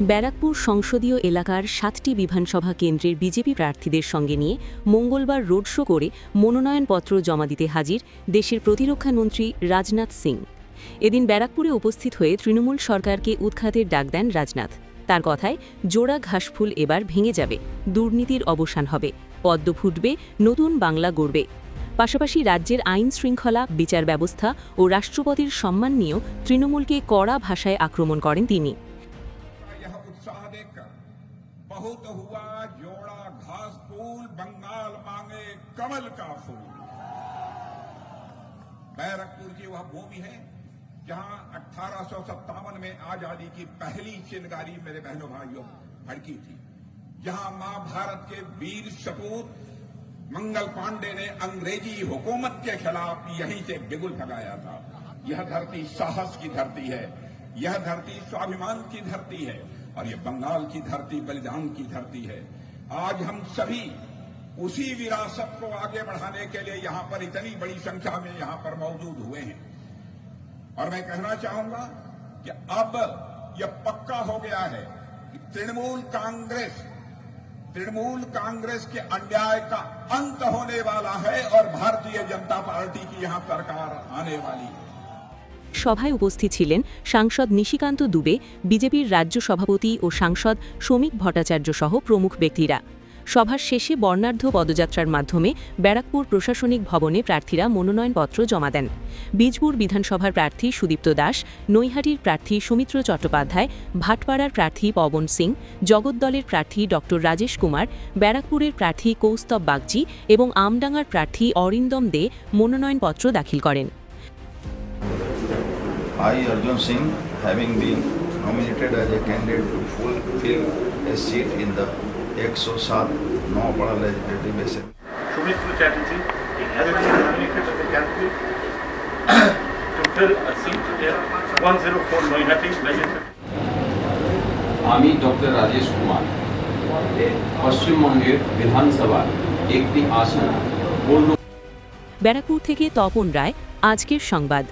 ব্যারাকপুর সংসদীয় এলাকার ৭টি বিধানসভা কেন্দ্রের বিজেপি প্রার্থীদের সঙ্গে নিয়ে মঙ্গলবার রোড শো করে মনোনয়নপত্র জমা দিতে হাজির দেশের প্রতিরক্ষামন্ত্রী রাজনাথ সিং। এদিন ব্যারাকপুরে উপস্থিত হয়ে তৃণমূল সরকারকে উৎখাতের ডাক দেন রাজনাথ। তার কথায় জোড়া ঘাসফুল এবার ভেঙে যাবে, দুর্নীতির অবসান হবে, পদ্ম ফুটবে, নতুন বাংলা গড়বে। পাশাপাশি রাজ্যের আইন শৃঙ্খলা, বিচার ব্যবস্থা ও রাষ্ট্রপতির সম্মান নিয়েও তৃণমূলকে কড়া ভাষায় আক্রমণ করেন তিনি। बहुत हुआ जोड़ा घास फूल, बंगाल मांगे कमल का फूल। बैरकपुर की वह भूमि है जहां 1857 में आजादी की पहली चिनगारी मेरे बहनों भाइयों भड़की थी, जहां मां भारत के वीर सपूत मंगल पांडे ने अंग्रेजी हुकूमत के खिलाफ यहीं से बिगुल लगाया था। यह धरती साहस की धरती है, यह धरती स्वाभिमान की धरती है और ये बंगाल की धरती बलिदान की धरती है। आज हम सभी उसी विरासत को आगे बढ़ाने के लिए यहां पर इतनी बड़ी संख्या में यहां पर मौजूद हुए हैं। और मैं कहना चाहूंगा कि अब यह पक्का हो गया है कि तृणमूल कांग्रेस के अन्याय का अंत होने वाला है और भारतीय जनता पार्टी की यहां सरकार आने वाली है। সভায় উপস্থিত ছিলেন সাংসদ নিশিকান্ত দুবে, বিজেপির রাজ্য সভাপতি ও সাংসদ শ্রমিক ভট্টাচার্য সহ প্রমুখ ব্যক্তিরা। সভার শেষে বর্ণাঢ্য পদযাত্রার মাধ্যমে ব্যারাকপুর প্রশাসনিক ভবনে প্রার্থীরা মনোনয়নপত্র জমা দেন। বীজপুর বিধানসভার প্রার্থী সুদীপ্ত দাস, নৈহাটির প্রার্থী সৌমিত্র চট্টোপাধ্যায়, ভাটপাড়ার প্রার্থী পবন সিং, জগদ্দলের প্রার্থী ড রাজেশ কুমার, ব্যারাকপুরের প্রার্থী কৌস্তব বাগচি এবং আমডাঙ্গার প্রার্থী অরিন্দম দে মনোনয়নপত্র দাখিল করেন। I, Arjun Singh, having been nominated as a candidate to fulfill a seat in the 107 Noapada Legislative Assembly. Sumitra Chatterjee, having been nominated as a candidate to fill a seat in 104 Noihati Legislative. আমি doctor Rajesh Kumar পশ্চিমবঙ্গের বিধানসভার একটি আসন। ব্যারাকপুর থেকে তপন রায়, আজকের সংবাদ।